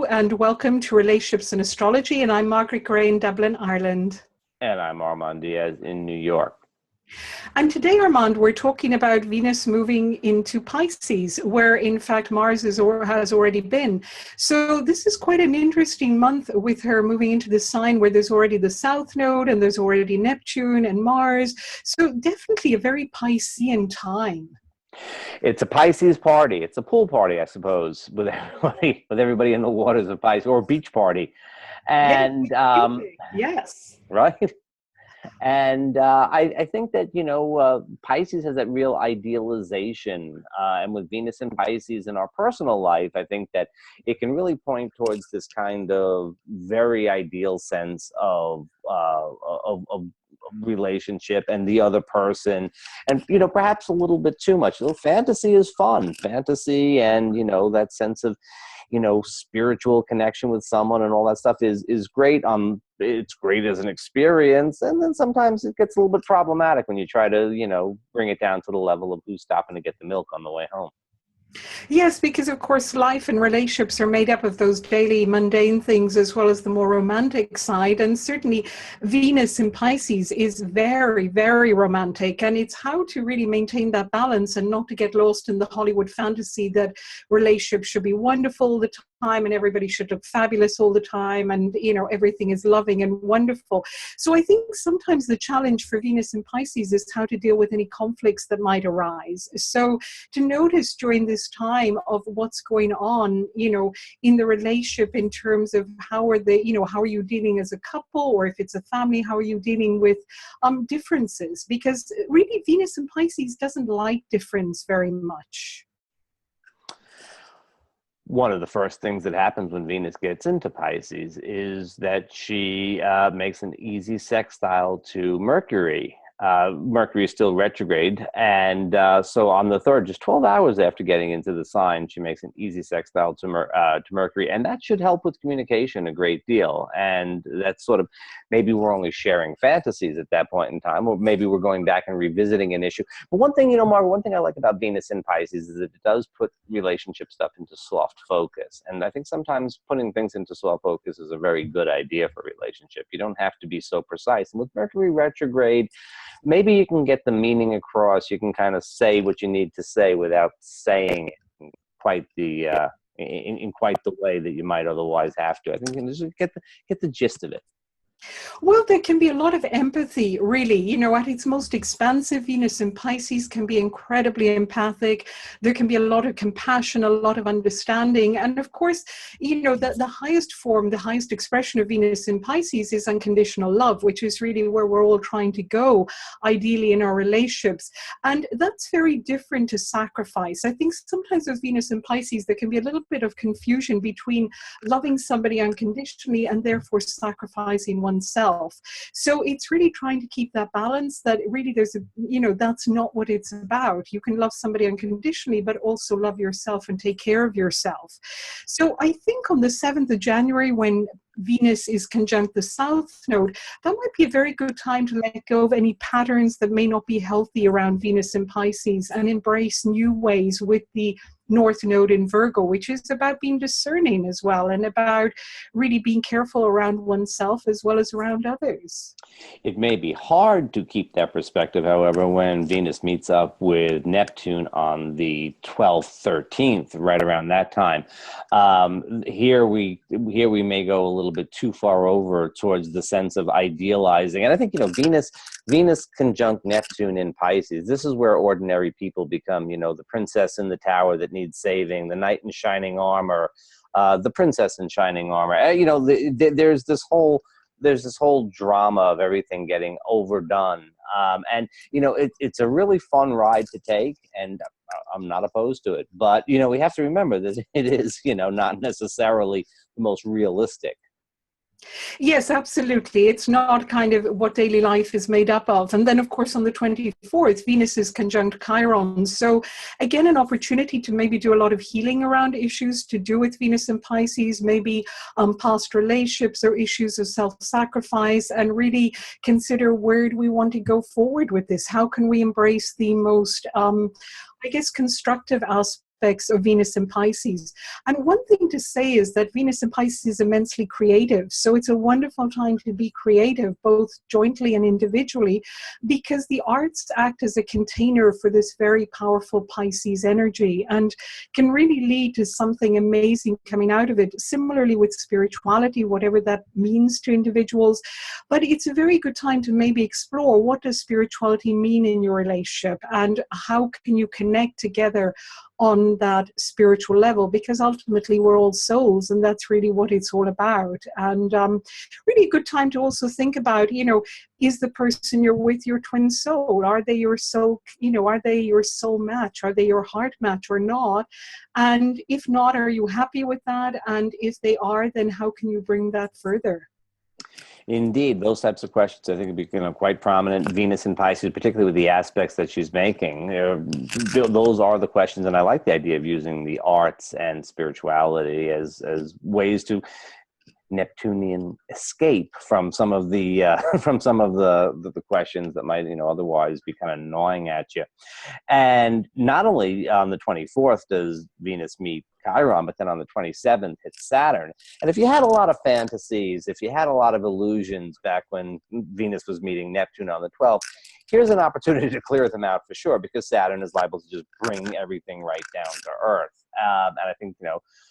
and welcome to Relationships and Astrology. And I'm Margaret Gray in Dublin, Ireland. And I'm Armand Diaz in New York. And today, Armand, we're talking about Venus moving into Pisces, where in fact Mars has already been. So this is quite an interesting month with her moving into the sign where there's already the South Node and there's already Neptune and Mars. So definitely a very Piscean time. It's a Pisces party. It's a pool party, I suppose, with everybody in the waters of Pisces, or a beach party. And yes, right. And I think that, Pisces has that real idealization. And with Venus and Pisces in our personal life, I think that it can really point towards this kind of very ideal sense of relationship and the other person, and perhaps a little bit too much. Fantasy is fun, fantasy, and that sense of spiritual connection with someone and all that stuff is great. It's great as an experience, and then sometimes it gets a little bit problematic when you try to bring it down to the level of who's stopping to get the milk on the way home. Yes, because of course life and relationships are made up of those daily mundane things as well as the more romantic side. And certainly Venus in Pisces is very, very romantic. And it's how to really maintain that balance and not to get lost in the Hollywood fantasy that relationships should be wonderful all the time and everybody should look fabulous all the time and everything is loving and wonderful. So I think sometimes the challenge for Venus in Pisces is how to deal with any conflicts that might arise. So to notice during this time of what's going on, in the relationship in terms of how are you dealing as a couple, or if it's a family, how are you dealing with differences? Because really Venus in Pisces doesn't like difference very much. One of the first things that happens when Venus gets into Pisces is that she makes an easy sextile to Mercury. Mercury is still retrograde, and so on the 3rd, just 12 hours after getting into the sign, she makes an easy sextile to Mercury, and that should help with communication a great deal. And that's sort of, maybe we're only sharing fantasies at that point in time, or maybe we're going back and revisiting an issue. But one thing, Margaret, one thing I like about Venus in Pisces is that it does put relationship stuff into soft focus, and I think sometimes putting things into soft focus is a very good idea for a relationship. You don't have to be so precise, and with Mercury retrograde, maybe you can get the meaning across. You can kind of say what you need to say without saying it in quite the way that you might otherwise have to. I think you can just get the gist of it. Well, there can be a lot of empathy, really. At its most expansive, Venus in Pisces can be incredibly empathic. There can be a lot of compassion, a lot of understanding. And of course, the highest form, the highest expression of Venus in Pisces is unconditional love, which is really where we're all trying to go, ideally, in our relationships. And that's very different to sacrifice. I think sometimes with Venus in Pisces, there can be a little bit of confusion between loving somebody unconditionally and therefore sacrificing oneself. So it's really trying to keep that balance, that really there's that's not what it's about. You can love somebody unconditionally, but also love yourself and take care of yourself. So I think on the 7th of January, when Venus is conjunct the South Node, that might be a very good time to let go of any patterns that may not be healthy around Venus in Pisces and embrace new ways with the North Node in Virgo, which is about being discerning as well and about really being careful around oneself as well as around others. It may be hard to keep that perspective, however, when Venus meets up with Neptune on the 12th, 13th, right around that time. Here we may go a little bit too far over towards the sense of idealizing. And I think, Venus conjunct Neptune in Pisces, this is where ordinary people become, the princess in the tower that needs saving, the knight in shining armor, the princess in shining armor. There's this whole drama of everything getting overdone. And it's a really fun ride to take, and I'm not opposed to it. But, we have to remember that it is, not necessarily the most realistic. Yes, absolutely. It's not kind of what daily life is made up of. And then, of course, on the 24th, Venus is conjunct Chiron. So again, an opportunity to maybe do a lot of healing around issues to do with Venus and Pisces, maybe past relationships or issues of self-sacrifice, and really consider where do we want to go forward with this? How can we embrace the most, constructive aspects aspects of Venus and Pisces. And one thing to say is that Venus and Pisces is immensely creative. So it's a wonderful time to be creative, both jointly and individually, because the arts act as a container for this very powerful Pisces energy and can really lead to something amazing coming out of it. Similarly with spirituality, whatever that means to individuals. But it's a very good time to maybe explore, what does spirituality mean in your relationship, and how can you connect together on that spiritual level, because ultimately we're all souls, and that's really what it's all about. And really a good time to also think about, is the person you're with your twin soul? Are they your soul, are they your soul match? Are they your heart match or not? And if not, are you happy with that? And if they are, then how can you bring that further? Indeed, those types of questions I think would be quite prominent. Venus and Pisces, particularly with the aspects that she's making, those are the questions. And I like the idea of using the arts and spirituality as ways to Neptunian escape from some of the the questions that might otherwise be kind of gnawing at you. And not only on the 24th does Venus meet Chiron, but then on the 27th hits Saturn. And if you had a lot of fantasies, if you had a lot of illusions back when Venus was meeting Neptune on the 12th, here's an opportunity to clear them out for sure, because Saturn is liable to just bring everything right down to earth. And I think,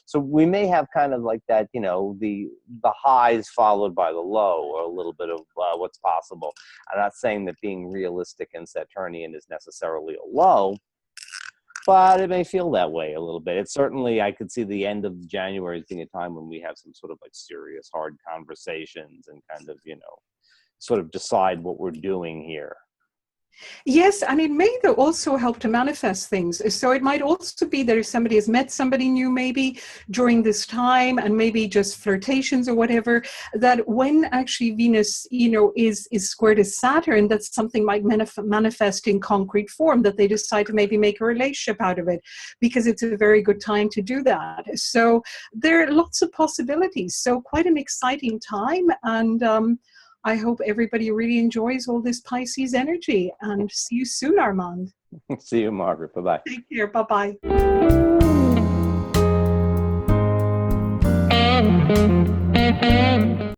so we may have kind of like that, the highs followed by the low, or a little bit of what's possible. I'm not saying that being realistic and Saturnian is necessarily a low, but it may feel that way a little bit. It's certainly, I could see the end of January as being a time when we have some sort of like serious, hard conversations and kind of, sort of decide what we're doing here. Yes, and it may also help to manifest things. So it might also be that if somebody has met somebody new maybe during this time, and maybe just flirtations or whatever, that when actually Venus, is square to Saturn, that something might manifest in concrete form, that they decide to maybe make a relationship out of it, because it's a very good time to do that. So there are lots of possibilities. So quite an exciting time. And I hope everybody really enjoys all this Pisces energy, and see you soon, Armand. See you, Margaret. Bye-bye. Take care. Bye-bye.